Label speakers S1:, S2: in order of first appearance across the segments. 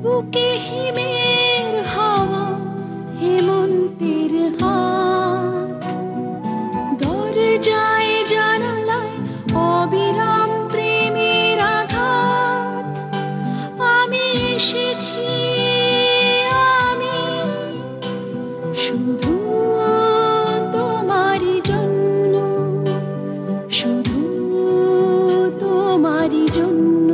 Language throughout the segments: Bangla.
S1: বুকে হিমের হাওয়া, হেমন্তের হাত, দরজায় জানালায় অবিরাম প্রেমের আঘাত। আমি এসেছি, আমি শুধু তোমারই জন্য, শুধু তোমারই জন্য।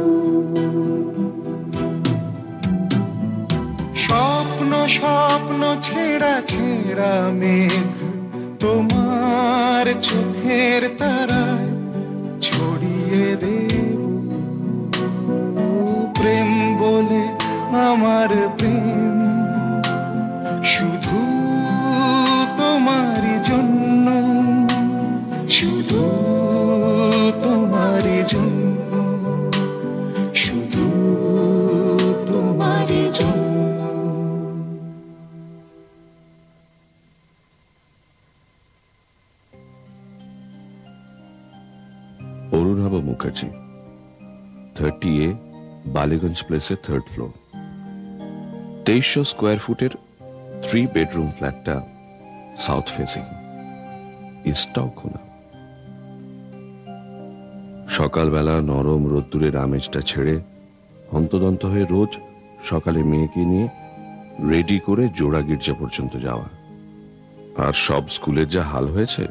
S2: স্বপ্ন স্বপ্ন ছেঁড়া ছেঁড়া মেঘ তোমার চোখের তারায় ছড়িয়ে দেব, প্রেম বলে আমার প্রেম শুধু তোমারই জন্য, শুধু তোমারই জন্য, শুধু তোমারই জন্য।
S3: অরুণাভ মুখার্জি, 30A বালিগঞ্জ প্লেসের 3rd ফ্লোর। 2300 স্কোয়ার ফুটের 3 বেডরুম ফ্ল্যাটটা সাউথ ফেসিং, ইস্টটাও খোলা। সকালবেলা নরম রোদ্দুরের আমেজটা ছেড়ে হন্তদন্ত হয়ে রোজ সকালে মেয়েকে নিয়ে রেডি করে জোড়া গির্জা পর্যন্ত যাওয়া। আর সব স্কুলের যা হাল হয়েছে,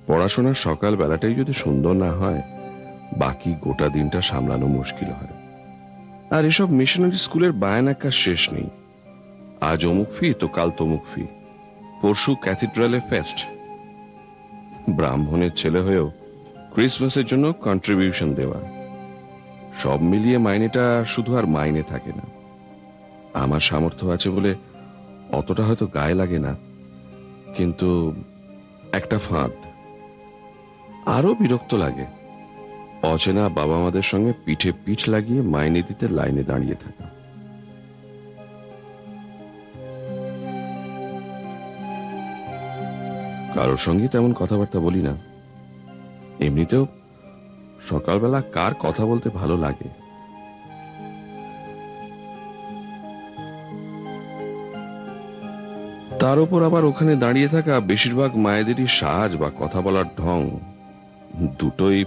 S3: পড়াশোনার সকাল বেলাটাই যদি সুন্দর না হয়, বাকি গোটা দিনটা সামলানো মুশকিল হয়। আর এসব মিশনারি স্কুলের বায়নাকার শেষ নেই। আজ অমুক ফি তো কাল তমুক ফি, পরশু ক্যাথিড্রালে ফেস্ট। ব্রাহ্মণের ছেলে হয়েও ক্রিসমাসের জন্য কন্ট্রিবিউশন দেওয়া, সব মিলিয়ে মাইনেটা শুধু আর মাইনে থাকে না। আমার সামর্থ্য আছে বলে অতটা হয়তো গায়ে লাগে না, কিন্তু একটা ফাঁদ। আরো বিরক্ত লাগে অচেনা বাবা মাদের সঙ্গে পিঠে পিঠ লাগিয়ে মাইনে দিতে লাইনে দাঁড়িয়ে থাকা। কারোর সঙ্গে তেমন কথাবার্তা বলি না, এমনিতেও সকালবেলা কার কথা বলতে ভালো লাগে। তার উপর আবার ওখানে দাঁড়িয়ে থাকা বেশিরভাগ মায়েদেরই সাজ বা কথা বলার ঢং, দুটোই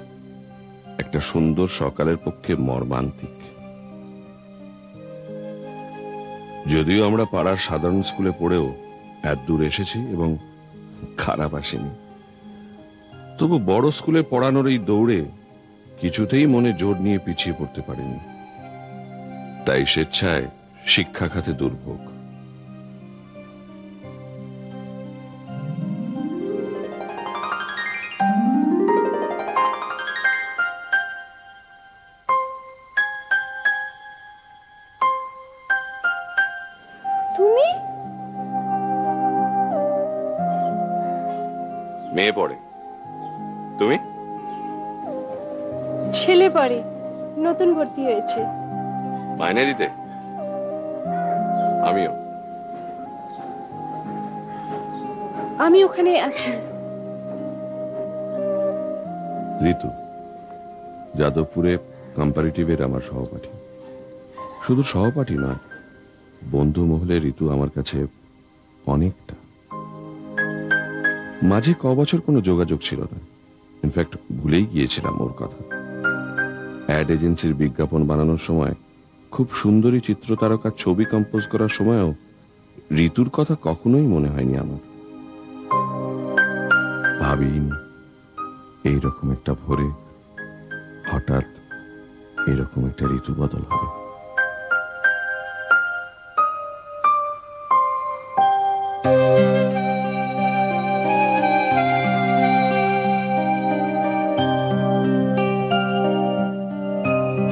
S3: একটা সুন্দর সকালের পক্ষে মর্মান্তিক। যদিও আমরা পাড়ার সাধারণ স্কুলে পড়েও এত দূর এসেছি এবং খারাপ আসেনি, তবু বড় স্কুলে পড়ানোর এই দৌড়ে কিছুতেই মনে জোর নিয়ে পিছিয়ে পড়তে পারিনি। তাই স্বেচ্ছায় শিক্ষা খাতে দুর্ভোগ।
S1: তুমি
S3: মেয়ে পড়ে, তুমি?
S1: ছেলে পড়ে, নতুন ভর্তি হয়েছে।
S3: মাইনে দিতে? আমিও।
S1: আমি ওখানে আছি।
S3: ঋতু যাদবপুরে কম্পারেটিভের আমার সহপাঠী। শুধু সহপাঠী নয়, বন্ধু মহলে ঋতু আমার কাছে অনেকটা। মাঝে কবছর কোনো যোগাযোগ ছিল না, ইনফ্যাক্ট ভুলেই গিয়েছিলাম ওর কথা। অ্যাড এজেন্সির বিজ্ঞাপন বানানোর সময়, খুব সুন্দরী চিত্রতারকার ছবি কম্পোজ করার সময়ও ঋতুর কথা কখনোই মনে হয়নি আমার। ভাবিনি এইরকম একটা ভোরে হঠাৎ এরকম একটা ঋতু বদল হবে।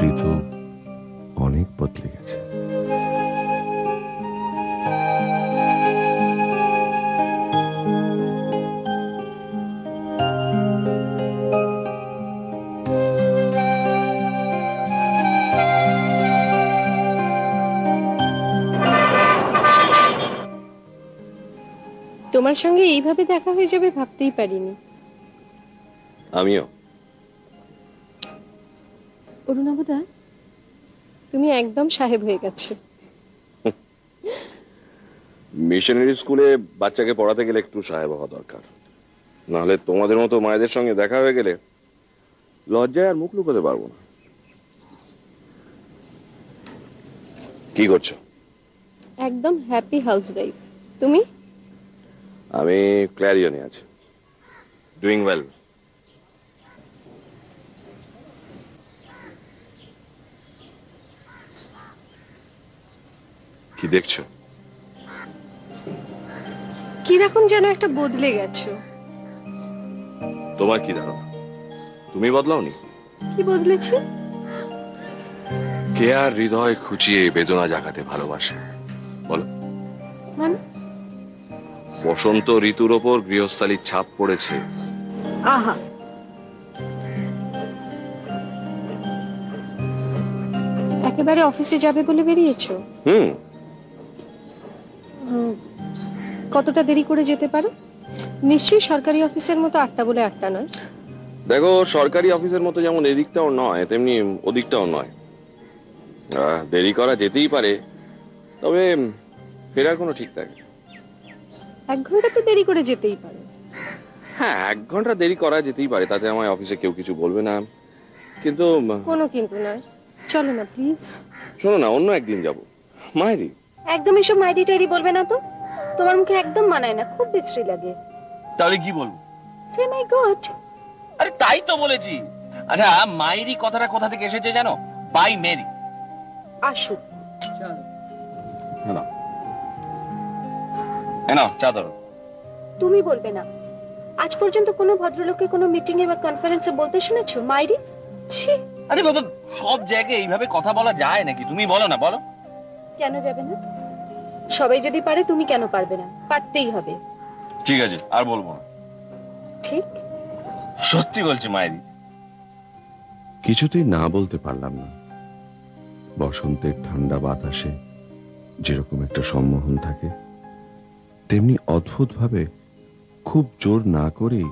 S3: ঋতু অনেক বদলে গেছে।
S1: তোমার সঙ্গে এইভাবে দেখা হয়ে যাবে ভাবতেই পারিনি।
S3: আমিও।
S1: অরুণাবদা, তুমি একদম সাহেব হয়ে গেছো।
S3: মিশনারি স্কুলে বাচ্চাকে পড়াতে গেলে একটু সাহেব হওয়া দরকার, নাহলে তোমাদের মতো মায়েদের সঙ্গে দেখা হয়ে গেলে লজ্জায় আর মুখ লুকোতে পারবো না। কি করছো?
S1: একদম হ্যাপি হাউসওয়াইফ। তুমি?
S3: আমি ক্ল্যারিয়নে আছি, ডুইং ওয়েল। কি দেখছো?
S1: কিরকম যেন একটা বদলে গেছো।
S3: তোমার কি ধারণা, তুমি বদলাওনি?
S1: কি বদলেছি?
S3: কে আর হৃদয় খুঁচিয়ে বেদনা জাগাতে ভালোবাসে বলো?
S1: মানে?
S3: বসন্ত ঋতুর ওপর গৃহস্থালির ছাপ পড়েছে।
S1: আহা, একেবারে অফিসে যাবে বলে বেরিয়েছো?
S3: হুম।
S1: কতটা দেরি করে যেতে পারো? নিশ্চয়ই সরকারি অফিসের মতো 8টা বলে 8টা নয়।
S3: দেখো, সরকারি অফিসের মতো যেমন এদিকটাও নয় তেমনি ওদিকটাও নয়। দেরি করা যেতেই পারে, তবে ফেরার কোনো ঠিক থাকে।
S1: 1 ঘন্টা তো দেরি করে যেতেই পারো।
S3: হ্যাঁ, 1 ঘন্টা দেরি করা যেতেই পারে, তাতে আমার অফিসে কেউ কিছু বলবে না। কিন্তু
S1: কোনো কিন্তু নয়, চলো না প্লিজ।
S3: শোনো না, অন্য একদিন যাব। মায়েরি,
S1: একদম এসব মাইরি টাইরি বলবে না তো, তোমার মুখে একদম মানায় না, খুব বিশ্রী লাগে।
S4: তাহলে কি বলবো?
S1: সে মাই গড।
S4: আরে তাই তো বলেছি। আচ্ছা, মাইরি কথাটা কোথা থেকে এসেছে জানো? Bye Mary.
S1: আসুক।
S4: নাও চা ধরো।
S1: তুমি বলবে না? আজ পর্যন্ত কোনো ভদ্রলোককে কোনো মিটিং এ বা কনফারেন্সে বলতে শুনেছো মাইরি? ছি।
S4: আরে বাবা, সব জায়গায় এইভাবে কথা বলা যায় নাকি? তুমি বলো না, বলো।
S1: কেন যাবে না? সবাই যদি পারে তুমি কেন পারবে না? পারতেই হবে।
S4: ঠিক আছে, আর বলবো না।
S1: ঠিক?
S4: সত্যি বলছি মাইরি।
S3: কিছুতেই না বলতে পারলাম না। বসন্তের ঠান্ডা বাতাসে যেরকম একটা সম্মোহন থাকে, তেমনি অদ্ভুত ভাবে খুব জোর না করেই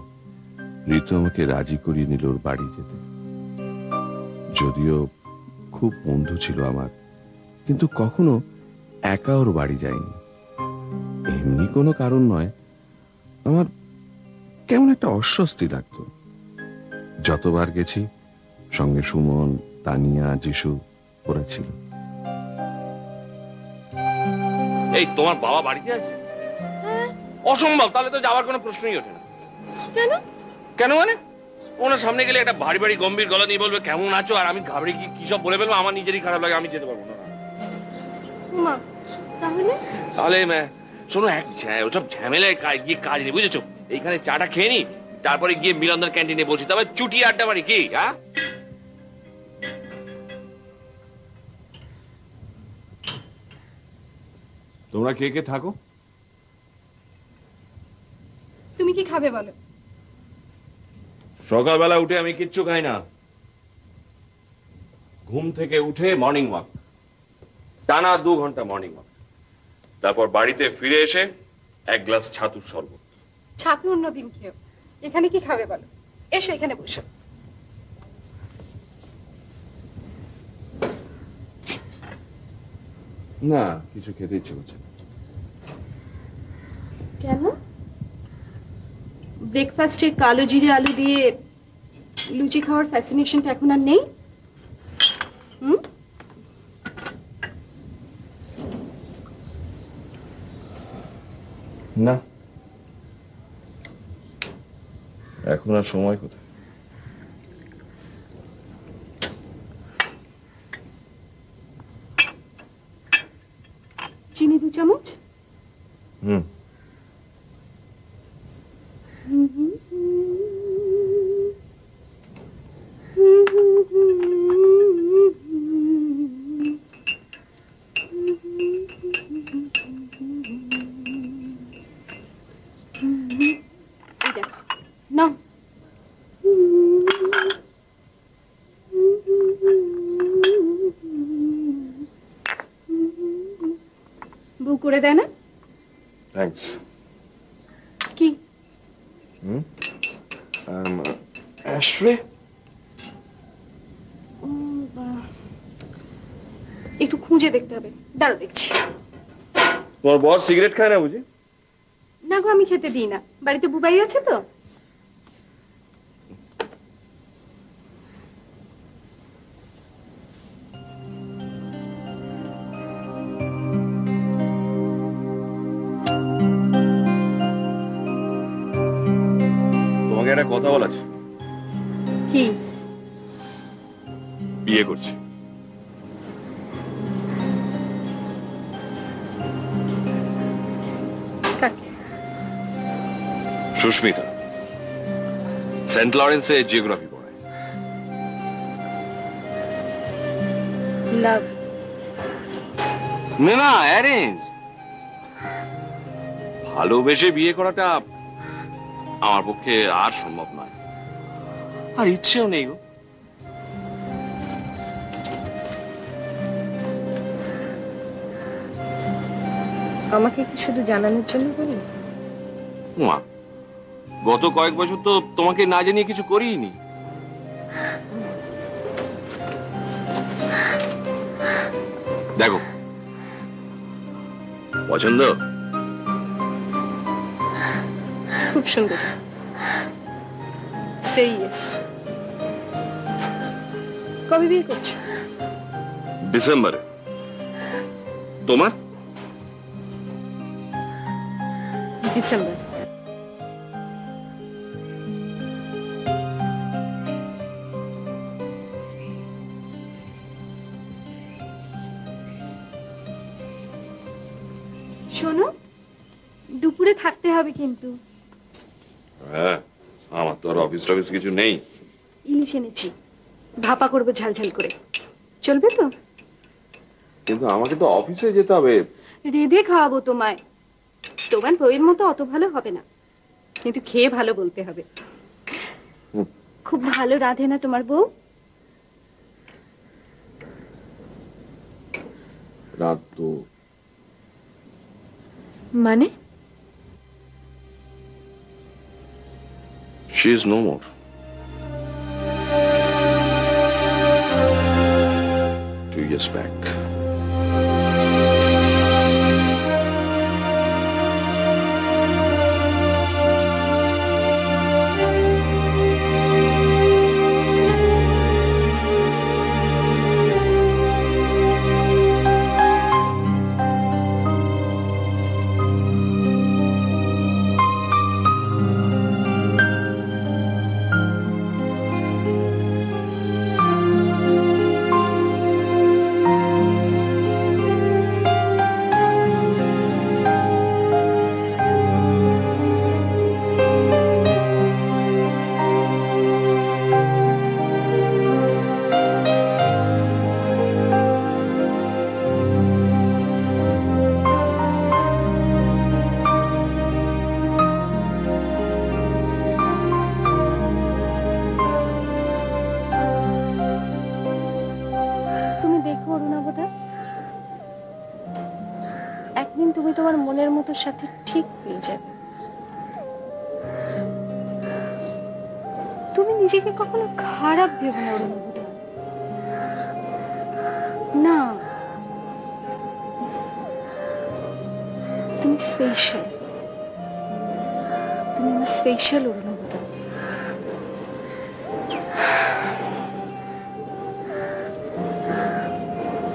S3: ঋতু আমাকে রাজি করিয়ে নিল ওর বাড়ি যেতে। যদিও খুব বন্ধু ছিল আমার, কিন্তু কখনো একা ওর বাড়ি যায়নি। এমনি কোনো কারণ নয়, আমার কেমন একটা অস্বস্তি লাগতো। যতবার গেছি সঙ্গে সুমন, তানিয়া, যিশু ওরা ছিল।
S4: এই তোমার বাবা বাড়িতে আছে? অসম্ভব, তাহলে তো যাওয়ার কোনো প্রশ্নই ওঠে না।
S1: কেন?
S4: কেন মানে? ওনার সামনে গেলে একটা ভারী ভারী গম্ভীর গলা নিয়ে বলবে কেমন আছো, আর আমি ঘাবড়ে গিয়ে কি সব বলে ফেলবো, আমার নিজেরই খারাপ লাগে, আমি যেতে পারবো না।
S1: মা, তাহলে?
S4: তাহলে শোনো, ওসব ঝামেলায় গিয়ে কাজ নেই, বুঝেছো? এইখানে চাটা খেয়ে নি, তারপরে গিয়ে মিলনদার ক্যান্টিনে বসি, তবে চুটি আড্ডা মারি, কি? হ্যাঁ,
S3: তোমরা কে কে থাকো?
S1: তুমি কি খাবে বলো?
S3: সকালবেলা উঠে আমি কিচ্ছু খাই না। ঘুম থেকে উঠে মর্নিং ওয়াক, টানা 2 ঘন্টা মর্নিং ওয়াক, তারপর বাড়িতে ফিরে এসে 1 গ্লাস ছাতুর শরবত।
S1: ছাতু অন্য দিন খেও, এখানে কি খাবে বলো? এসো এখানে বসো।
S3: না, কিছু খেতে ইচ্ছে করছে না।
S1: কেন? ব্রেকফাস্টে কালো জিরে আলু দিয়ে লুচি খাওয়ার ফ্যাসিনেশনটা এখন আর নেই?
S3: না, এখন আর সময় কোথায়।
S1: চিনি 2 চামচ।
S3: হুম।
S1: এই দেখো, নাও। বউ করে দেয় না?
S3: থ্যাঙ্কস।
S1: কি?
S3: অ্যাশট্রে?
S1: একটু খুঁজে দেখতে হবে, দাঁড়াও দেখছি।
S4: তোমার বর সিগারেট খায় না বুঝি?
S1: না গো, আমি খেতে দিই না, বাড়িতে বুবাই আছে তো।
S4: তোমাকে একটা কথা বলা আছে।
S1: কি?
S4: বিয়ে করছি।
S1: কাকে?
S4: সুস্মিতা, সেন্ট লরেন্সে জিওগ্রাফি পড়ায়।
S1: লাভ?
S4: না, অ্যারেঞ্জ। ভালোবেসে বিয়ে করাটা আমার পক্ষে আর সম্ভব নয়, আর ইচ্ছেও নেই গো।
S1: আমাকে কি শুধু জানানোর জন্য বলি?
S4: মা, গত কয়েক বছর তো তোমাকে না জানিয়ে কিছু করিনি। দেখো, পছন্দ?
S1: খুব সুন্দর। সেই ইয়েস। কবে বিয়ে করছো?
S4: ডিসেম্বরে। তোমার?
S1: ডিসেম্বর। শোনো, দুপুরে থাকতে হবে কিন্তু।
S4: হ্যাঁ, আমার তো আর অফিস টফিস কিছু নেই।
S1: ইলিশ এনেছি, ভাপা করবো ঝালঝাল করে। চলবে তো?
S4: কিন্তু আমাকে তো অফিসে যেতে হবে।
S1: রেঁধে খাওয়াবো তোমায়। তোমার বইয়ের মতো অত ভালো হবে না, কিন্তু খেয়ে ভালো বলতে হবে। খুব ভালো রাঁধে না তোমার বউ?
S4: রাত তো
S1: মানে?
S4: She is no more. 2 years back.
S1: একদিন তুমি তোমার মনের মতো সাথে ঠিক পেয়ে যাবে। তুমি নিজেকে কখনো খারাপ ভেবো না অরুণাবুদা। না, তুমি স্পেশাল। তুমি আমার স্পেশাল অরুণাবুদা।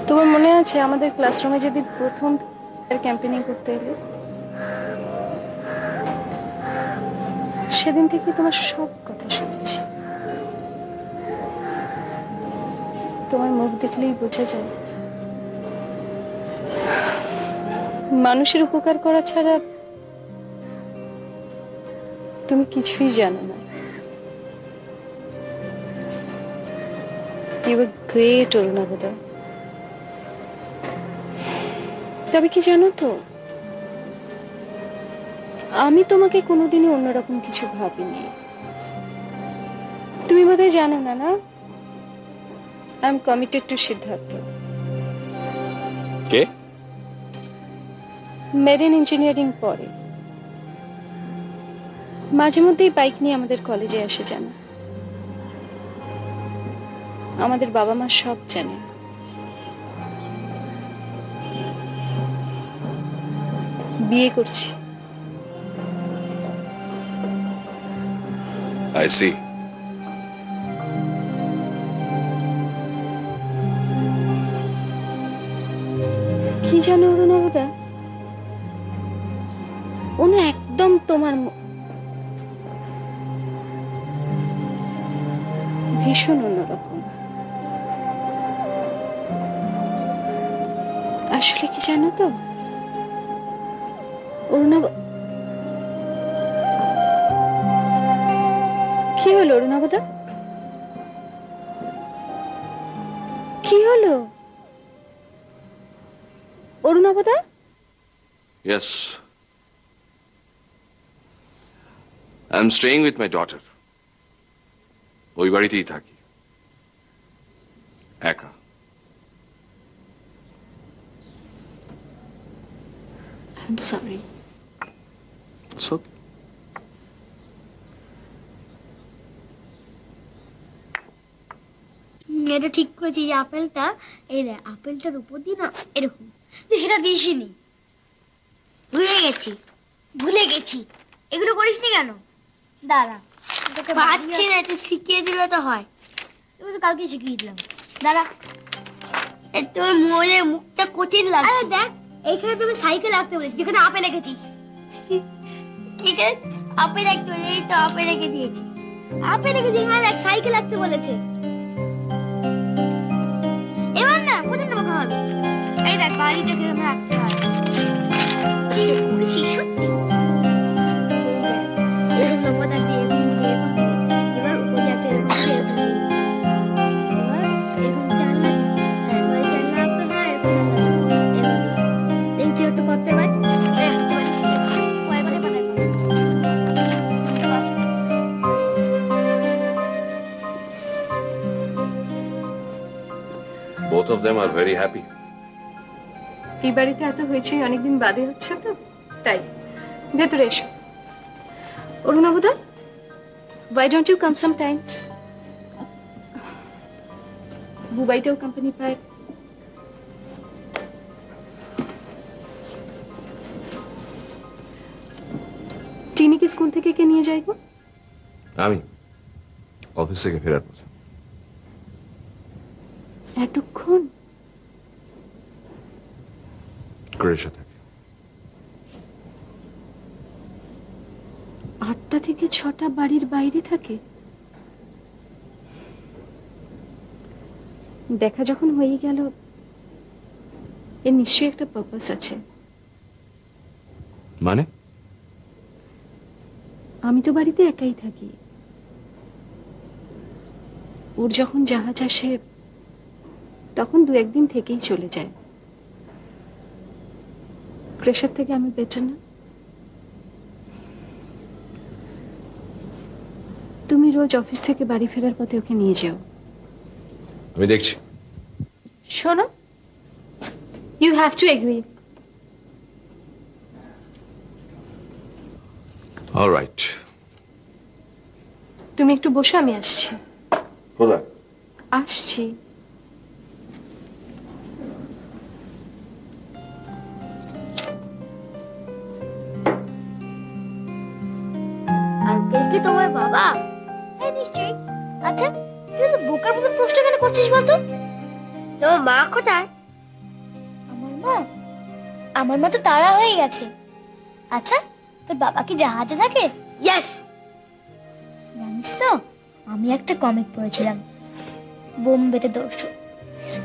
S1: তোমার মনে আছে আমাদের ক্লাসরুমে যেদিন প্রথম ক্যাম্পেইনিং করতে এলে? সেদিন থেকে তোমার সব কথা শুনেছি। তোমার মুখ দেখলেই বোঝা যায় মানুষের উপকার করা ছাড়া তুমি কিছুই জানো না। You are great Arunabuda. তবে কি জানো তো, আমি তোমাকে কোনোদিনই অন্যরকম কিছু ভাবিনি। তুমি বোধহয় জানো না, না? I am committed to Siddharth.
S4: কে?
S1: মেরিন ইঞ্জিনিয়ারিং পড়ে। মাঝে মধ্যেই বাইক নিয়ে আমাদের কলেজে আসে, জানো? আমাদের বাবা মা সব জানে। বিয়ে করছি।
S3: I see.
S1: কি জানো অরুণাবদা, ও না একদম তোমার ভীষণ অন্যরকম। আসলে কি জানো তো অরুণাব, কি হলো অরুণাবদা, কি হলো অরুণাবদা?
S3: Yes. I'm staying with my daughter. ওই বাড়িতেই থাকি, একা।
S1: I'm sorry.
S3: It's okay.
S5: এটা ঠিক করেছি যে আপেলটা, এই রে আপেলটার উপর দিয়ে না এরকম, তুই সেটা দিসনি। ভুলে গেছি এগুলো করিসনি কেন? দাঁড়া, তোকে পাচ্ছি না, তুই শিখিয়ে দিলে তো হয়। তুমি তো কালকে শিখিয়ে দিলাম। দাঁড়া, তোর মোড়ের মুখটা কঠিন লাগছে। আরে দেখ, এইখানে তোকে সাইকেল আঁকতে বলেছি, যেখানে আপেল এঁকেছিস। ঠিক আছে, আপেল আঁকতে বলে, এই তো আপেল এঁকে দিয়েছি। আপেল এঁকেছি, আর এক সাইকেল আঁকতে বলেছে। এবার না প্রচন্ড বকা হবে। এই দেখ, বাড়ি চোখে আমরা রাখতে হয়। সত্যি এরকম লম্বাটা দিয়ে এবার উপরে একটা এরকম দিয়ে এবার এরকম জানলা, এবার জানলা আঁকতে হয় এরকম। দেখি তুই একটু করতে পার।
S3: Both of them are very happy.
S1: এই বাড়িতে এত হয়েছে অনেকদিন বাদে হচ্ছে তো, তাই। ভেতরে এসো Arunabda, why don't you come sometimes? বুবাইটাও কোম্পানি পায়। টিনিকে স্কুল থেকে কে নিয়ে যায় গো?
S3: আমি অফিস থেকে ফেরার পথে।
S1: এতক্ষণ
S3: ক্রেশে থাকে।
S1: 8টা থেকে 6টা বাড়ির বাইরে থাকে। দেখা যখন হয়ে গেল, এর নিশ্চয়ই একটা পারপাস আছে।
S3: মানে?
S1: আমি তো বাড়িতে একাই থাকি, ওর যখন জাহাজ আসে তখন 2-1 দিন থেকেই চলে যায়। ক্রেশার থেকে আমি বেটার না? তুমি রোজ অফিস থেকে বাড়ি ফেরার পথে ওকে নিয়ে যাও।
S3: আমি দেখছি।
S1: শোনো, you have to agree.
S3: Alright.
S1: তুমি একটু বসো, আমি আসছি।
S3: কোথায়?
S1: আসছি।
S5: আঙ্কেল কি তোমার বাবা? হ্যাঁ নিশ্চয়ই। আচ্ছা, তুই তো বোকার মতন প্রশ্ন কেন করছিস বলতো? তোমার মা কোথায়? আমার মা তো তাড়া হয়ে গেছে। আচ্ছা, তোর বাবা কি জাহাজে থাকে? ইয়েস। জানিস তো, আমি একটা কমিক পড়েছিলাম, বোম্বেতে দর্শন।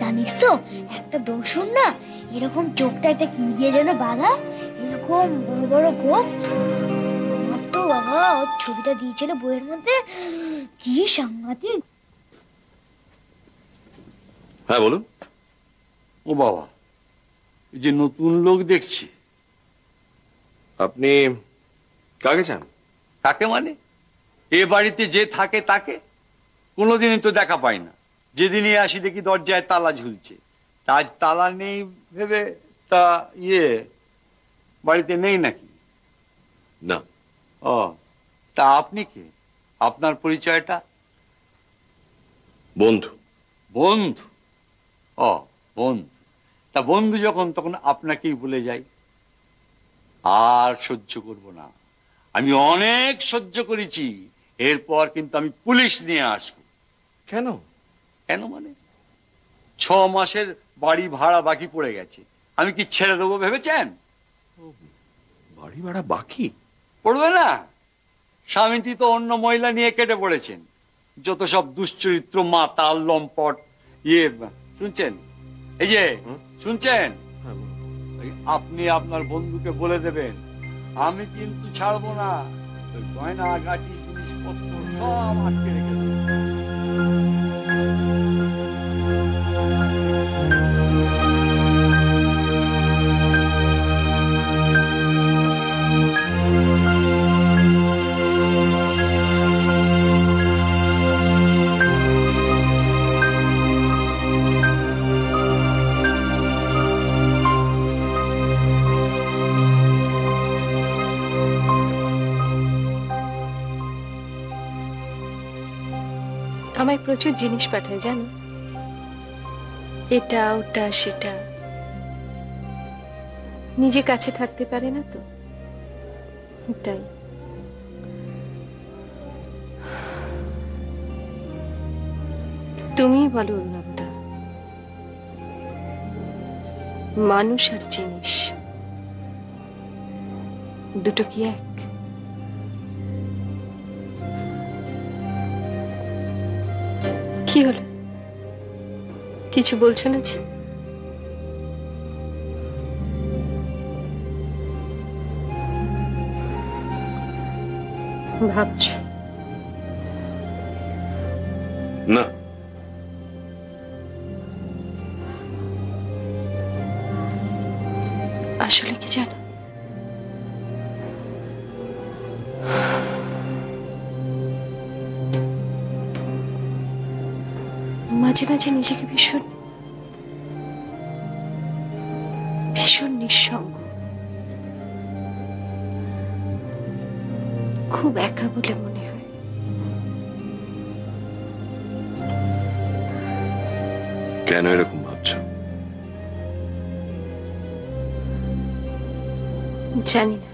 S5: জানিস তো, একটা দর্শন না এরকম চোখটা একটা কি দিয়ে যেন বাঁধা, এরকম বড় বড় গোফ। আমার তো বাবা ওর ছবিটা দিয়েছিল বইয়ের মধ্যে, কি সাংঘাতিক।
S3: হ্যাঁ বলুন।
S6: ও বাবা, এই যে নতুন লোক দেখছি।
S3: আপনি কাকে চান?
S6: কাকে মানে? এ বাড়িতে যে থাকে তাকে কোনোদিনই তো দেখা পাই না। যেদিনই আসি দেখি দরজায় তালা ঝুলছে। তা আজ তালা নেই ভেবে তা বাড়িতে নেই নাকি?
S3: না।
S6: ও, তা আপনি কে? আপনার পরিচয়টা?
S3: বন্ধু।
S6: বন্ধু? ও বন্ধু, তা বন্ধু যখন তখন আপনাকেই বলে যাই। আর সহ্য করব না। আমি অনেক সহ্য করেছি, এরপর কিন্তু আমি পুলিশ নিয়ে আসবো।
S4: কেন?
S6: কেন মানে 6 মাসের বাড়ি ভাড়া বাকি পড়ে গেছে, আমি কি ছেড়ে দেবো ভেবেছেন?
S4: বাড়ি ভাড়া বাকি
S6: পড়বে না? স্বামীটি তো অন্য মহিলা নিয়ে কেটে পড়েছেন, যত সব দুশ্চরিত্র, মাতাল, লম্পট। শুনছেন? এই যে শুনছেন, আপনি আপনার বন্ধুকে বলে দেবেন আমি কিন্তু ছাড়বো না, ওই গয়না গাটি জিনিসপত্র সব আটকে রেখে দেবো।
S1: আমায় প্রচুর জিনিস পাঠায় জানো, এটা ওটা সেটা। নিজে কাছে থাকতে পারে না তো, তাই। তুমি বলো অরুণাবদা, মানুষ আর জিনিস দুটো কি এক? কি হলো, কিছু বলছো না যে? ভাবছো?
S3: না,
S1: আসলে কি জানো, মাঝে মাঝে নিজেকে ভীষণ ভীষণ নিঃসঙ্গ, খুব একা বলে মনে হয়।
S3: কেন এরকম ভাবছো?
S1: জানি না,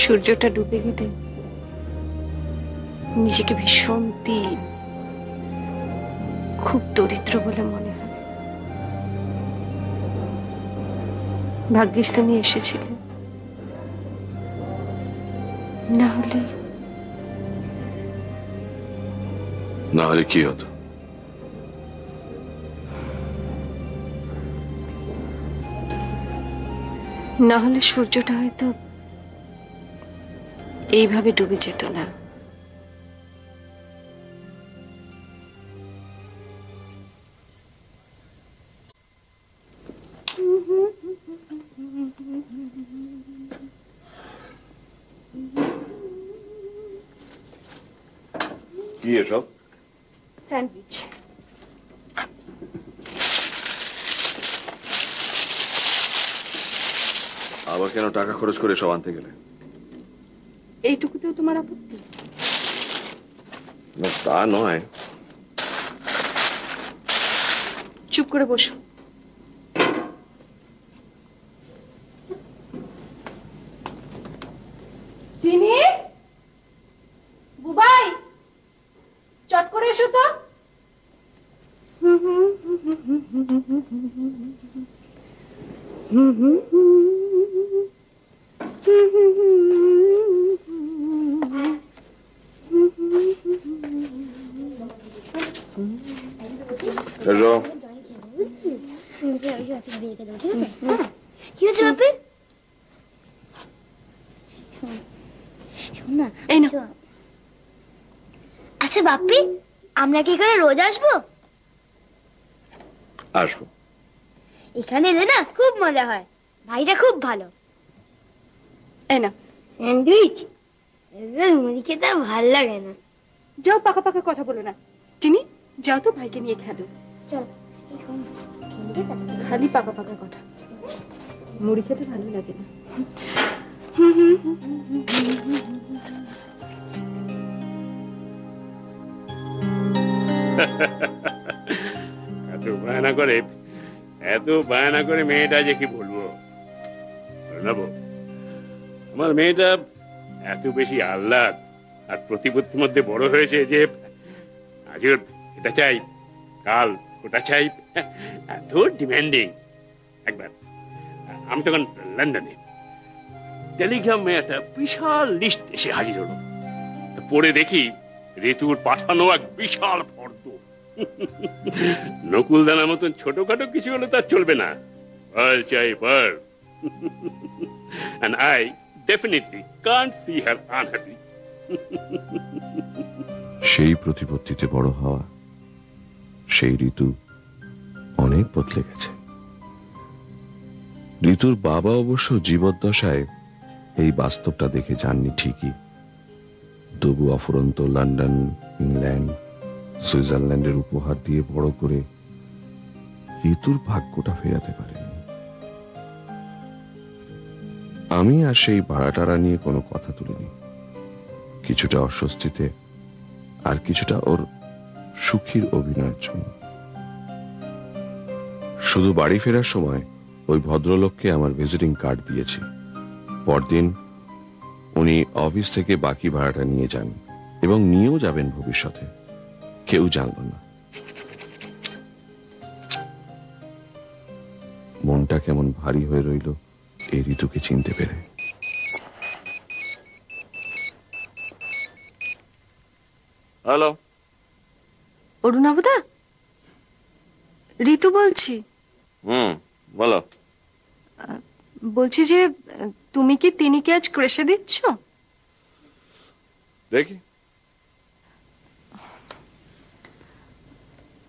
S1: সূর্যটা ডুবে গেলে নিজেকে ভীষণ দীন, খুব দরিদ্র বলে মনে হয়। ভাগ্যিস তুমি এসেছিলে, না
S3: হলে কি হতো?
S1: না হলে সূর্যটা হয়তো এইভাবে ডুবে যেত না।
S3: কি এসব?
S1: স্যান্ডউইচ।
S3: আবার কেন টাকা খরচ করে সব আনতে গেলে?
S1: এইটুকুতেও তোমার আপত্তি?
S3: না, তা নয়।
S1: চুপ করে বসো। চিনি, বুবাই, চট করে এসো তো।
S3: এসো।
S5: কি হয়েছে বাপি?
S1: এই না,
S5: আচ্ছা বাপি, আমরা কি এখানে রোজ আসবো?
S3: আসবো।
S5: এখানে এলে না খুব মজা হয়, ভাইটা খুব ভালো।
S1: এই না,
S5: স্যান্ডউইচ মুড়ি খেতে ভালো লাগে না।
S1: যাও, পাকা পাকা কথা বলো না। চিনি, যাও তো ভাইকে নিয়ে খেলো। খালি পাকা পাকা কথা, মুড়ি খেতে ভালো লাগে না।
S7: বায়না করে, এত বায়না করে মেয়েটা যে কি বলবো। নেব, আমার মেয়েটা এত বেশি আহ্লাদ আর প্রতিপত্তির মধ্যে বড় হয়েছে যে আজ ওর এটা চাই, কাল ওটা চাই, এত ডিমান্ডিং। একবার আমি তখন লন্ডনে, টেলিগ্রামে একটা বিশাল লিস্ট এসে হাজির হলো। পড়ে দেখি ঋতুর পাঠানো এক বিশাল ফর্দ। নকুলদানার মতন ছোটখাটো কিছু হলে তার চলবে না, পার চাই পার। And I definitely can't see her unhappy.
S3: সেই প্রতিপত্তিতে বড় হওয়া সেই ঋতু অনেক বদলে গেছে। ঋতুর বাবা অবশ্য জীবদ্দশায় এই বাস্তবটা দেখে যাননি ঠিকই, তবু অফুরন্ত লন্ডন, ইংল্যান্ড, সুইজারল্যান্ডের উপহার দিয়ে বড় করে ঋতুর ভাগ্যটা ফেরাতে পারেনি। আমি আর সেই ভাড়াটারা নিয়ে কোনো কথা তুলিনি, কিছুটা অস্বস্তিতে আর কিছুটা ওর সুখীর অভিনয়ের জন্য। শুধু বাড়ি ফেরার সময় ওই ভদ্রলোককে আমার ভিজিটিং কার্ড দিয়েছি। পরদিন উনি অফিস থেকে বাকি ভাড়াটা নিয়ে যান এবং নিয়েও যাবেন ভবিষ্যতে, কেউ জানল না। মনটা কেমন ভারী হয়ে রইল এই ঋতুকে চিনতে পেরে।
S4: হ্যালো,
S1: অরুণাবদা, ঋতু বলছি।
S4: বলো।
S1: বলছি যে তুমি কি তিনিকে আজ ক্রেশে দিচ্ছ?
S4: দেখি।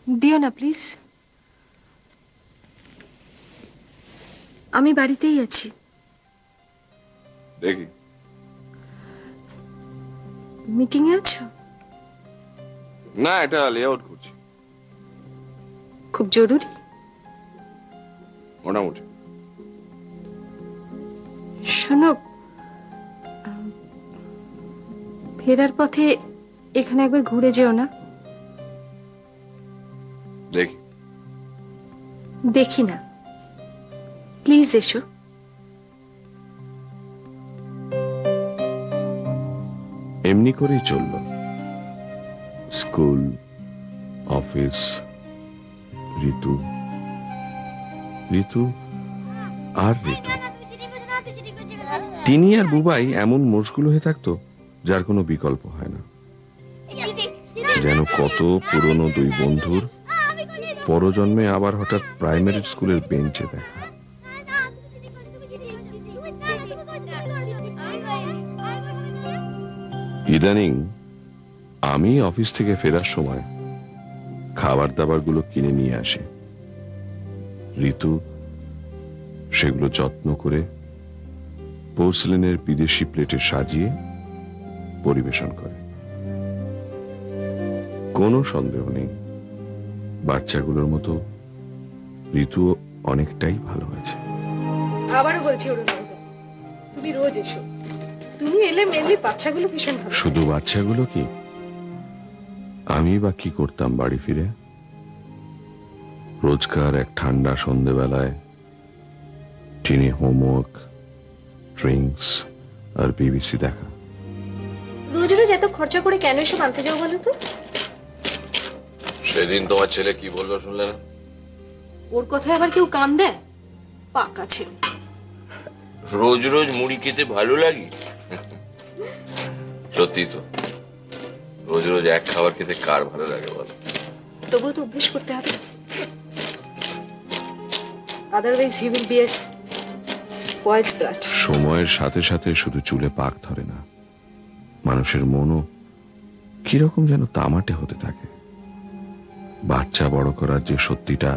S1: দিও না প্লিজ, আমি বাড়িতেই আছি।
S4: দেখি।
S1: মিটিং এ আছো?
S4: না, এটা লেআউট করছি।
S1: খুব জরুরি?
S4: মোটামুটি।
S1: শোনো, ফেরার পথে এখানে একবার ঘুরে যেও না?
S4: দেখি।
S1: দেখি না, প্লিজ এসো।
S3: এমনি করেই চলল, স্কুল, অফিস, ঋতু, ঋতু আর ঋতু। তিনি আর বুবাই এমন মশগুল হয়ে থাকতো যার কোনো বিকল্প হয় না। যেন কত পুরনো দুই বন্ধুর পরজন্মে আবার হঠাৎ প্রাইমারি স্কুলের বেঞ্চে দেখা। ইদানিং আমি অফিস থেকে ফেরার সময় খাবার দাবারগুলো কিনে নিয়ে আসে। ঋতু সেগুলো যত্ন করে পোর্সেলেনের বিদেশি প্লেটে সাজিয়ে পরিবেশন করে। কোনো সন্দেহ নেই, বাচ্চাগুলোর মতো ঋতু অনেকটাই ভালো আছে।
S1: আবারও বলছি অরুণাবদা, তুমি রোজ এসো। তুমি এলে মেনলি বাচ্চাগুলো ভীষণ ভালো।
S3: শুধু বাচ্চাগুলো কি, আমি বা কি করতাম বাড়ি ফিরে? রোজকার এক ঠান্ডা সন্ধেবেলায় টিনে হোমওয়ার্ক, ড্রিঙ্কস আর বিবিসি দেখা।
S1: রোজ রোজ এত খরচা করে কেন এসব আনতে যাও বলো তো?
S4: সেদিন তোমার ছেলে কি বললো শুনলে না?
S1: ওর কথায় আবার কেউ কান দেয়? পাকা ছেলে।
S4: রোজ রোজ মুড়ি খেতে ভালো লাগে? সত্যি তো, রোজ রোজ এক খাবার খেতে কার ভালো লাগে বলো?
S1: তবুও তো অভ্যেস করতে হবে, otherwise he will be a spoiled brat.
S3: সময়ের সাথে সাথে শুধু চুলে পাক ধরে না, মানুষের মনও কিরকম যেন তামাটে হতে থাকে। বাচ্চা বড় করার যে সত্যিটা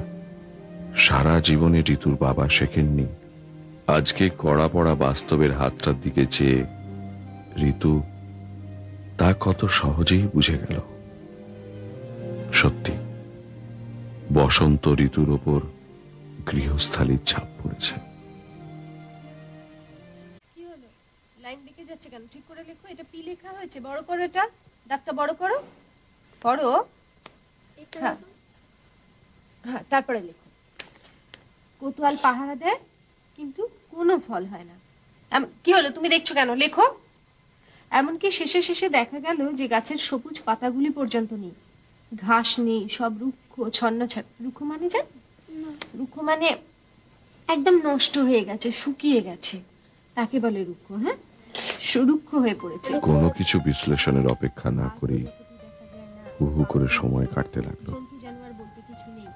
S3: সারা জীবনে ঋতুর বাবা শেখেননি, আজকে কড়া পড়া বাস্তবের হাতটার দিকে চেয়ে ঋতু তা কত সহজেই বুঝে গেল। সত্যি বসন্ত ঋতুর ওপর গৃহস্থালির ছাপ পড়েছে।
S1: কি হলো, লাইন বেঁকে যাচ্ছে কেন? ঠিক করে লেখো। এটা পি লেখা হয়েছে, বড় করো, এটা দাগটা বড় করো। পড়ো। হ্যাঁ, হ্যাঁ, তারপরে লেখো কোতোয়াল পাহারা দেয় কিন্তু কোনো ফল হয় না। কি হলো, তুমি দেখছো কেন? লেখো। এমনকি শেষে শেষে দেখা গেল যে গাছের সবুজ পাতাগুলি পর্যন্ত নেই, ঘাস নেই, সব রুক্ষ ছন্নছাড়। রুক্ষ মানে জান, রুক্ষ মানে একদম নষ্ট হয়ে গেছে, শুকিয়ে গেছে, তাকে বলে রুক্ষ। হ্যাঁ, সুরুক্ষ হয়ে পড়েছে।
S3: কোনো কিছু বিশ্লেষণের অপেক্ষা না করেই হু হু করে সময় কাটতে লাগলো।
S1: জন্তু জানোয়ার বলতে কিছু নেই,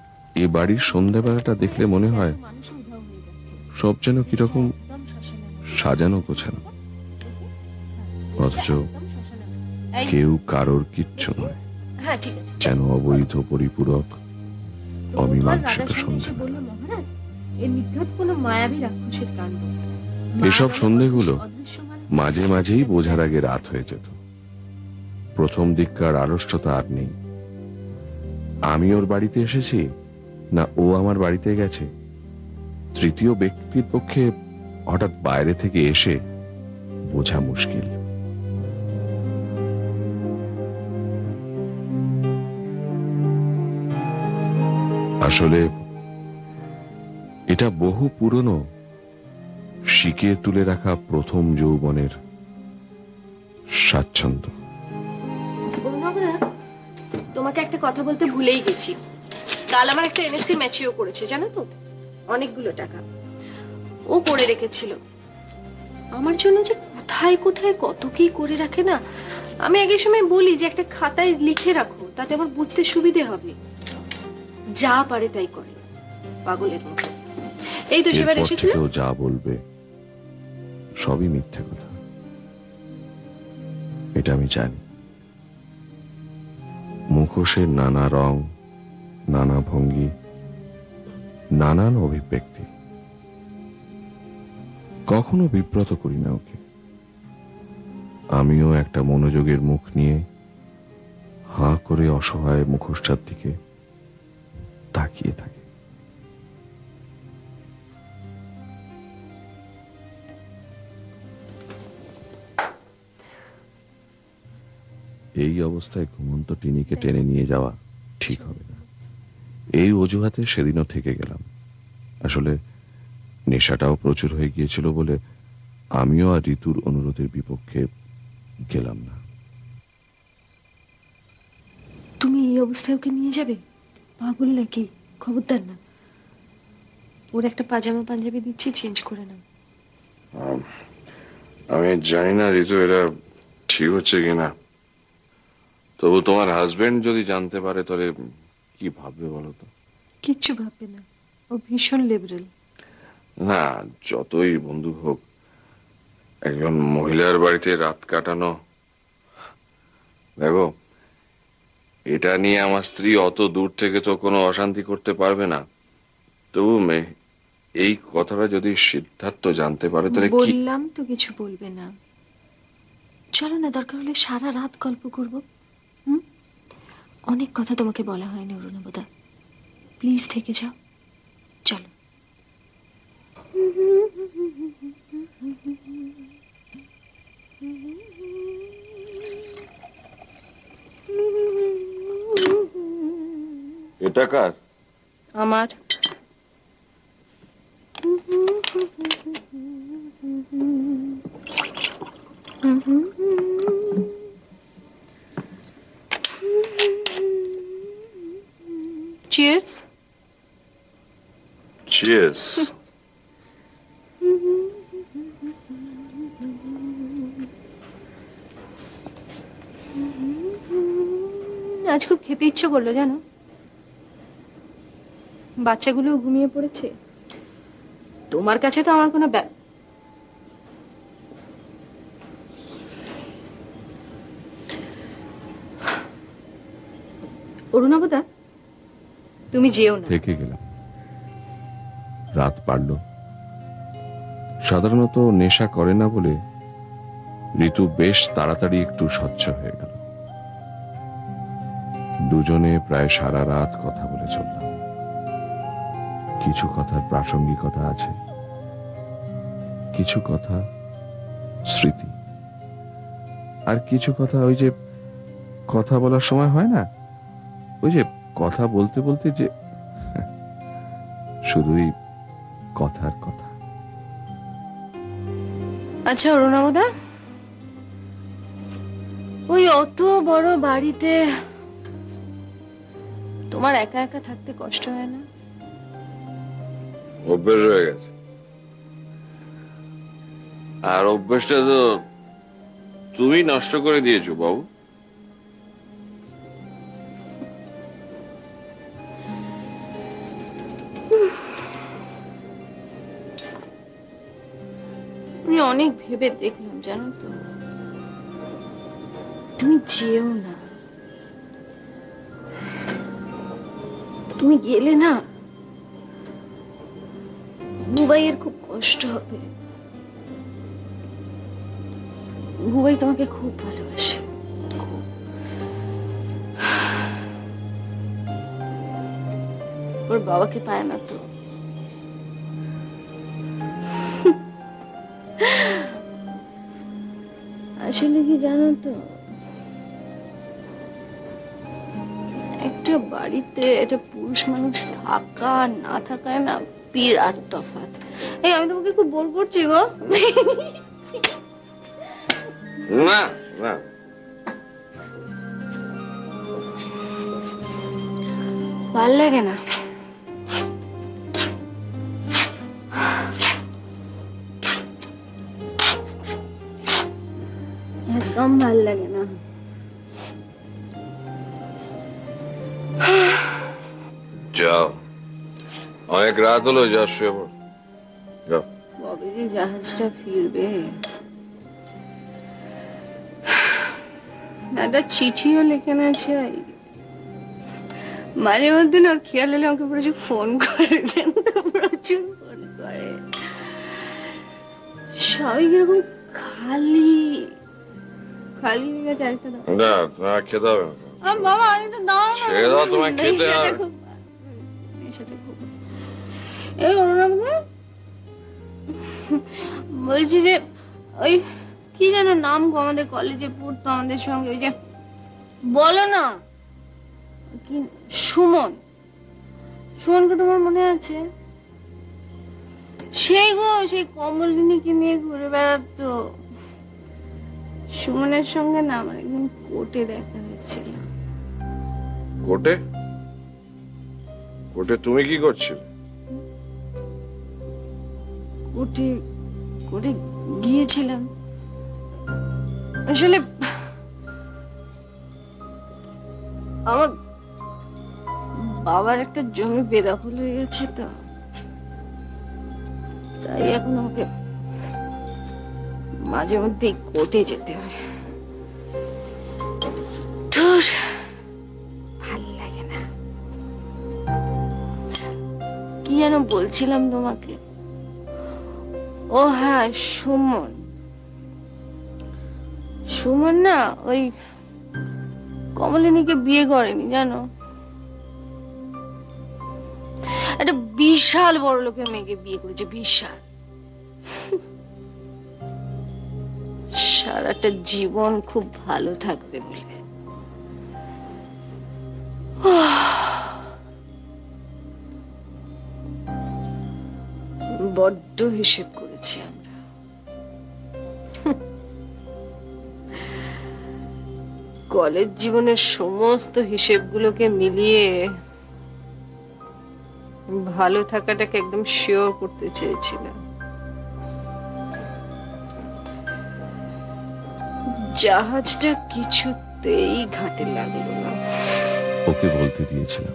S3: এ বাড়ির সন্ধ্যাবেলাটা দেখলে মনে হয়
S1: মানুষও উধাও হয়ে যাচ্ছে,
S3: সব যেন কিরকম
S1: একদম শ্মশানের মতো।
S3: সাজানো গোছানো, অথচ
S1: একদম শ্মশানের মতো। এই,
S3: কেউ কারোর কিচ্ছু নয়,
S1: হ্যাঁ ঠিক আছে।
S3: যেন অবৈধ পরিপূরক অমীমাংসিত
S1: রাজার সামনে এসে
S3: সন্ধ্যা।
S1: বলল, মহারাজ, এর নির্ঘাত কোনো মায়াবী রাক্ষসের কাণ্ড।
S3: এসব সন্দেহগুলো
S1: অদৃশ্যমান
S3: মাঝে মাঝেই বোঝার আগে রাত হয়ে যেত। প্রথম দিককার আড়ষ্টতা আর নেই। আমি ওর বাড়িতে এসেছি না ও আমার বাড়িতে গেছে, তৃতীয় ব্যক্তির পক্ষে হঠাৎ বাইরে থেকে এসে বোঝা মুশকিল। আসলে এটা বহু পুরনো, শিখিয়ে তুলে রাখা প্রথম যৌবনের স্বাচ্ছন্দ্য।
S1: অরুণাবদা, তোমাকে একটা কথা বলতে ভুলেই গেছি। কাল আমার একটা এনএসসি ম্যাচিও করেছে, জানো তো, অনেকগুলো টাকা ও করে রেখেছিল আমার জন্য। যে কোথায় কোথায় কত কি করে রাখে না, আমি আগের সময় বলি যে একটা খাতায় লিখে রাখো, তাতে আমার বুঝতে সুবিধে হবে। যা পারে তাই করে, পাগলের মতো। এই তো সেবার
S3: এরপর
S1: এসেছিল,
S3: থেকেও যা বলবে সবই মিথ্যে কথা, এটা আমি জানি। মুখোশের নানা রং, নানা ভঙ্গি, নানান অভিব্যক্তি। কখনো বিব্রত করি না ওকে। আমিও একটা মনোযোগের মুখ নিয়ে হাঁ করে অসহায় মুখোশটার দিকে তাকিয়ে থাকি। এই অবস্থায় ঘুমন্ত টিনিকে টেনে নিয়ে যাওয়া ঠিক হবে না। এই অজুহাতে সেদিনও থেকে গেলাম। আসলে নেশাটাও প্রচুর হয়ে গিয়েছিল বলে আমিও আর ঋতুর অনুরোধের বিপক্ষে গেলাম না।
S1: তুমি এই অবস্থায় ওকে নিয়ে যাবে? পাগল নাকি? খবরদার না। ওর একটা পাজামা পাঞ্জাবি দিচ্ছি, চেঞ্জ করে নাও।
S3: আমি জানি না ঋতু এটা ঠিক হচ্ছে কিনা, তবু তোমার হাজবেন্ড যদি জানতে পারে তাহলে কি ভাববে বলো তো?
S1: কিচ্ছু ভাববে না, ও ভীষণ লিবারেল।
S3: না, যতই বন্দুক হোক, একজন মহিলার বাড়িতে রাত কাটানো, দেখো এটা নিয়ে আমার স্ত্রী অত দূর থেকে তো কোনো অশান্তি করতে পারবে না। তবু এই কথাটা যদি সিদ্ধার্থ জানতে পারে তাহলে কি?
S1: বললাম তো কিছু বলবে না। চলো না, দরকার হলে সারা রাত গল্প করব। অনেক কথা তোমাকে বলা হয়নি অরুণাবদা, প্লিজ থেকে যাও। চলো।
S3: এটা কার?
S1: আমার। Cheers.
S3: Cheers.
S1: আজ খুব খেতে ইচ্ছে করলো জানো। বাচ্চাগুলো ঘুমিয়ে পড়েছে। তোমার কাছে তো আমার কোনো অরুণাবদা, তুমি যেও না।
S3: থেকে গেলাম। রাত পারল। সাধারণত নেশা করে না বলে ঋতু বেশ তাড়াতাড়ি একটু স্বচ্ছ হয়ে গেল। দুজনে প্রায় সারা রাত কথা বলে চললাম। কিছু কথার প্রাসঙ্গিকতা আছে, কিছু কথা স্মৃতি, আর কিছু কথা ওই যে কথা বলার সময় হয় না, ওই যে কথা বলতে বলতে যে শুধুই কথার কথা।
S1: আচ্ছা অরুণাবদা, ওই অত বড় বাড়িতে তোমার একা একা থাকতে কষ্ট হয় না?
S4: অভ্যেস হয়ে গেছে, আর অভ্যেসটা তো তুমি নষ্ট করে দিয়েছো বাবু।
S1: আমি অনেক ভেবে দেখলাম জানো তো, তুমি যেও না। তুমি গেলে না বুবাইয়ের খুব কষ্ট হবে। বুবাই তোমাকে খুব ভালোবাসে, খুব। ওর বাবাকে পায় না তো। আসলে কি জানো তো, একটা বাড়িতে একটা পুরুষ মানুষ থাকা না থাকায় না বিরাট তফাৎ। এই আমি তোমাকে খুব বোর করছি গো।
S4: না না,
S1: ভাল লাগে না। একদম ভাল লাগে না।
S4: যাও, অনেক রাত হলো, যা শুয়ে পড়ো, যাও।
S1: কবে যে জাহাজটা ফিরবে? দাদা চিঠিও লেখেন আছে। মাঝে মধ্যে না ওর খেয়াল হলে আমাকে প্রচুর ফোন করে, জানো তো, প্রচুর ফোন করে। সবাই কিরকম খালি খালি হয়ে গেছে। আরেকটা দাও।
S4: না না, খেতে হবে না।
S1: বাবা আরেকটা দাও না।
S4: ছেড়ে দাও, তোমায় খেতে
S1: নেশাটা
S4: হবে।
S1: খুব- নেশাটা খুব। এই অরুণাবদা, বলছি যে ওই কি যেন নাম গো, আমাদের কলেজে পড়তো আমাদের সঙ্গে, ওই যে বলো না কি, সুমন। সুমনকে তোমার মনে আছে? সেই গো, সেই কমলিনীকে নিয়ে ঘুরে বেড়াতো। সুমনের সঙ্গে না আমার একদিন কোর্টে দেখা হয়েছিল।
S4: কোর্টে? কোর্টে তুমি কি করছিলে?
S1: কোর্টে কোর্টে গিয়েছিলাম। আসলে আমার বাবার একটা জমি বেদখল হয়ে গেছে তো, তাই এখন আমাকে মাঝে মধ্যে কোর্টে যেতে হয়। ধুর, ভাল লাগে না। কি যেন বলছিলাম তোমাকে? ও হ্যাঁ, সুমন। সুমন না ওই কমলিনীকে বিয়ে করেনি জানো, একটা বিশাল বড় লোকের মেয়েকে বিয়ে করেছে। বিশাল। সারাটা জীবন খুব ভালো থাকবে বলে। বড্ড হিসেব করেছি আমরা। কলেজ জীবনের সমস্ত হিসেবগুলোকে মিলিয়ে ভালো থাকাটাকে একদম শিওর করতে চেয়েছিলাম। জাহাজটা কিছুতেই ঘাটে লাগলো না।
S3: ওকে বলতে দিয়েছিলাম,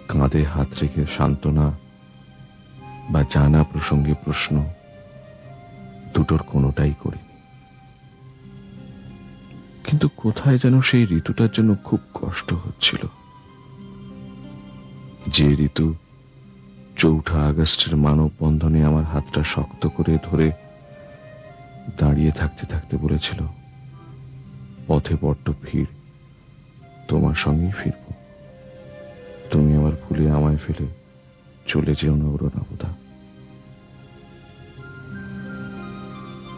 S3: কাঁধে হাত রেখে সান্ত্বনা বা জানা প্রসঙ্গে প্রশ্ন দুটোর কোনোটাই করিনি। কিন্তু কোথায় যেন সেই ঋতুটার জন্য খুব কষ্ট হচ্ছিল। যে ঋতু ৪ঠা আগস্টের মানববন্ধনে আমার হাতটা শক্ত করে ধরে দাঁড়িয়ে থাকতে থাকতে বলেছিল, পথে বড্ড ভিড়, তোমার সঙ্গেই ফিরব, তুমি আমার ভুলে আমায় ফেলে চলে যেও না অরুণাবদা।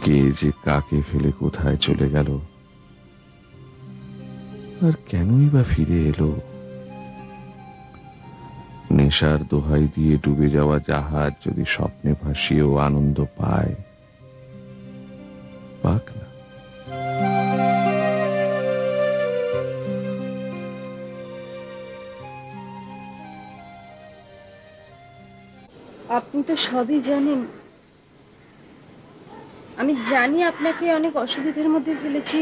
S3: কে যে কাকে ফেলে কোথায় চলে গেল, আর কেনই বা ফিরে এলো, নেশার দোহাই দিয়ে ডুবে যাওয়া জাহাজ যদি স্বপ্নে ভাসিয়েও আনন্দ পায়, পাক না।
S1: আপনি তো সবই জানেন। আমি জানি আপনাকে অনেক অসুবিধার মধ্যে ফেলেছি।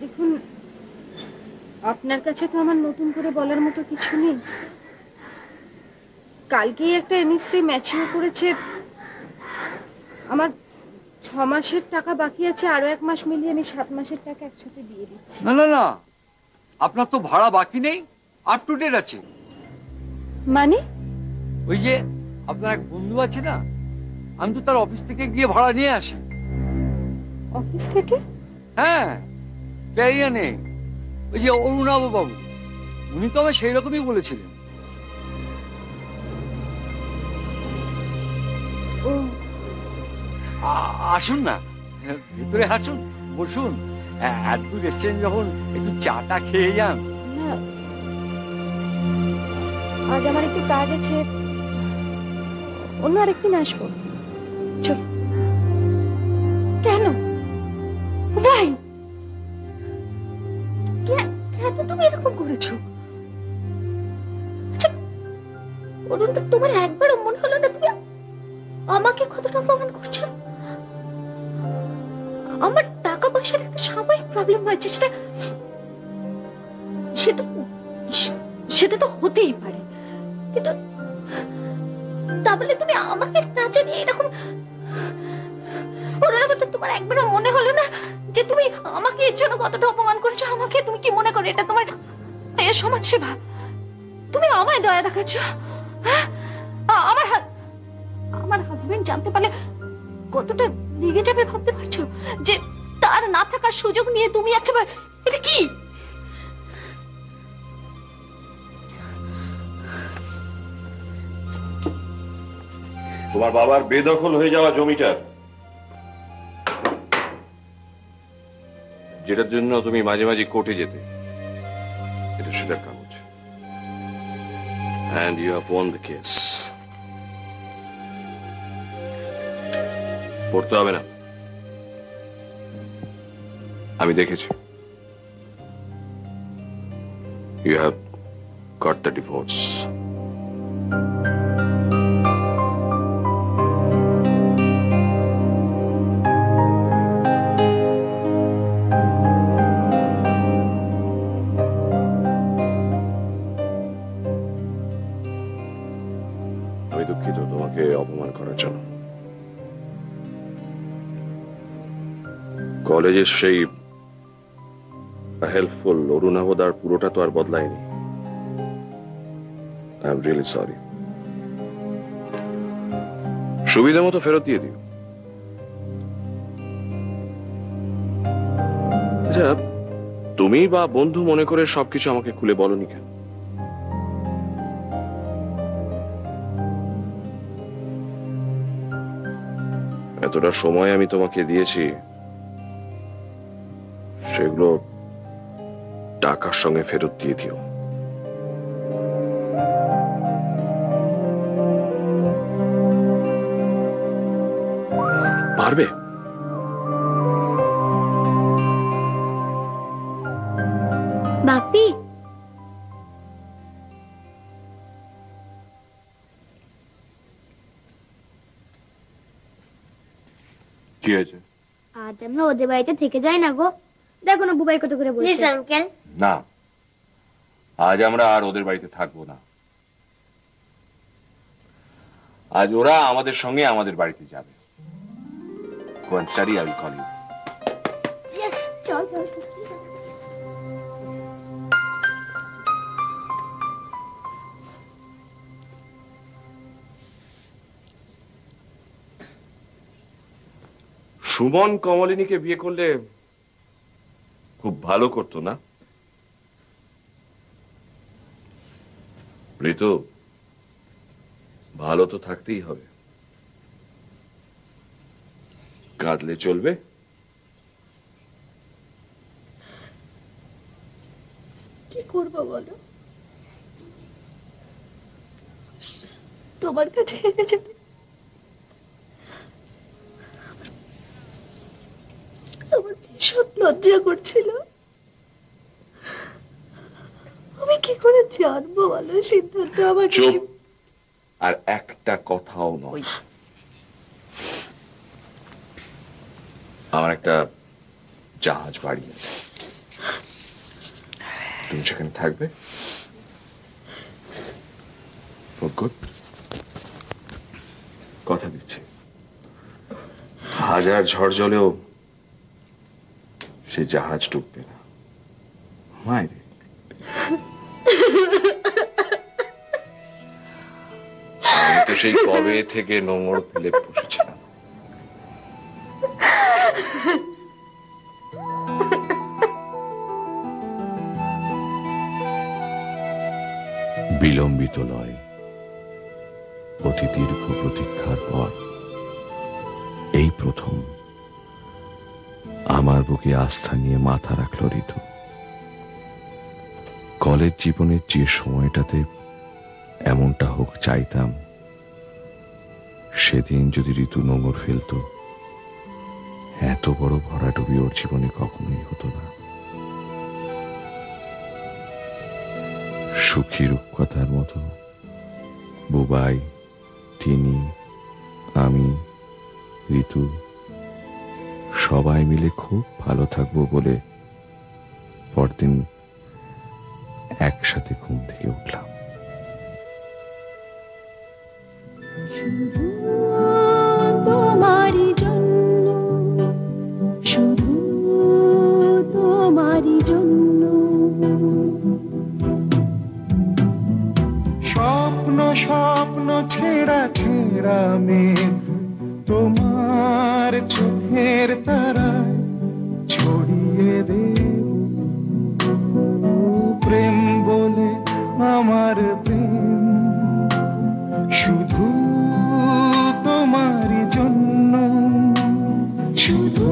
S1: দেখুন, আপনার কাছে তো আমার নতুন করে বলার মতো কিছু নেই। কালকেই একটা এমএসসি ম্যাচিওর করেছে। আমার 6 মাসের টাকা বাকি আছে, আরো 1 মাস মিলিয়ে আমি 7 মাসের টাকা একসাথে দিয়ে দিচ্ছি।
S6: না না না, আপনার তো ভাড়া বাকি নেই, আপ টু ডেট আছে।
S1: মানে?
S6: ওই যে আপনার এক বন্ধু আছে না, আমি তো তার অফিস থেকে গিয়ে ভাড়া নিয়ে আসি।
S1: অফিস থেকে?
S6: হ্যাঁ, ক্যারিয়ানে ওই যে অরুণাভ বাবু, উনি তো আমায় সেই রকমই বলেছিলেন।
S1: ও,
S6: আসুন না, ভিতরে আসুন, বসুন। এত দূর এসছেন যখন, একটু চাটা খেয়ে যান।
S1: না, আজ আমার একটু কাজ আছে, অন্য আরেকদিন আসবো। চল। কেন? ভাই, কেন তুমি এরকম করেছো? আচ্ছা, অরুণ, তোমার একবারও মনে হলো না তুমি আমাকে কতটা অপমান করছো? আমার টাকা পয়সার একটা সাময়িক প্রবলেম হয়েছে, সেটা তো হতেই পারে, কিন্তু তা বলে তুমি আমাকে না জানিয়ে এরকম। তোমার একবারও মনে হলো না যে তুমি আমাকে এর জন্য কতটা অপমান করেছো? আমাকে তুমি কি মনে করো এটা তোমার সমাজ সেবা? তুমি আমায় দয়া দেখাচ্ছ? আমার হাজবেন্ড জানতে পারলে কতটা রেগে যাবে ভাবতে পারছো? যে তার না থাকার সুযোগ নিয়ে তুমি একটা, এটা কি?
S3: তোমার বাবার বেদখল হয়ে যাওয়া জমিটার, যেটার জন্য তুমি মাঝে মাঝে কোর্টে যেতে, এটা সেটার কাগজ। And you have won the case. পড়তে হবে না, আমি দেখেছি। You have got the divorce. আমি দুঃখিত তোমাকে অপমান করার জন্য। কলেজের সেই হেল্পফুল অরুণাবদার পুরোটা তো আর বদলায়নি। I am really sorry. সুবিধা মতো ফেরত দিয়ে দিও। আচ্ছা, তুমি বা বন্ধু মনে করে সবকিছু আমাকে খুলে বলনি কেন? এতটা সময় আমি তোমাকে দিয়েছি, সেগুলো টাকার সঙ্গে ফেরত দিয়ে দিও। পারবে?
S5: বাপি,
S3: কি হয়েছে?
S5: আজ আমরা ওদের বাড়িতে থেকে যাই না গো। দেখো না বুবাই কত করে বলছে। Please uncle.
S4: না, আজ আমরা আর ওদের বাড়িতে থাকবো না। আজ ওরা আমাদের সঙ্গে আমাদের বাড়িতে যাবে। Go and study, I will call you.
S5: Yes, চল চল।
S3: সুমন কমলিনীকে বিয়ে করলে খুব ভালো করতো না? ঋতু, ভালো তো থাকতেই হবে। কাঁদলে চলবে?
S1: কি করবো বলো? তোমার কাছে হেরে যেতে আমার ভীষণ লজ্জা করছিল। আমি কি করে জানবো বলো সিদ্ধার্থ আমাকে
S4: চুপ। আর একটা কথাও নয়। আমার একটা জাহাজ বাড়ি আছে, তুমি সেখানে থাকবে। কথা দিচ্ছি, হাজার ঝড় জলেও সে জাহাজ ডুববে না। মায়েরে আমি তো সেই কবে থেকে নোংর ফেলে বসেছিলাম।
S3: বিলম্বিত নয়, অতি দীর্ঘ প্রতীক্ষার পর এই প্রথম আমার বুকে আস্থা নিয়ে মাথা রাখল ঋতু। কলেজ জীবনের যে সময়টাতে এমনটা হোক চাইতাম, সেদিন যদি ঋতু নোঙর ফেলতো, এত বড় ভরাডুবি ওর জীবনে কখনোই হতো না। সুখী রূপকথার মতো বুবাই, তিনি, আমি, ঋতু সবাই মিলে খুব ভালো থাকবো বলে পরদিন একসাথে ঘুম থেকে উঠলাম।
S8: তোমারই জন্য, শুধু তোমারই জন্য।
S2: স্বপ্ন স্বপ্ন ছেঁড়া ছেঁড়া মেঘ তোমার চোখের তারায় ছড়িয়ে দে। প্রেম বলে আমার প্রেম শুধু তোমারই জন্য, শুধু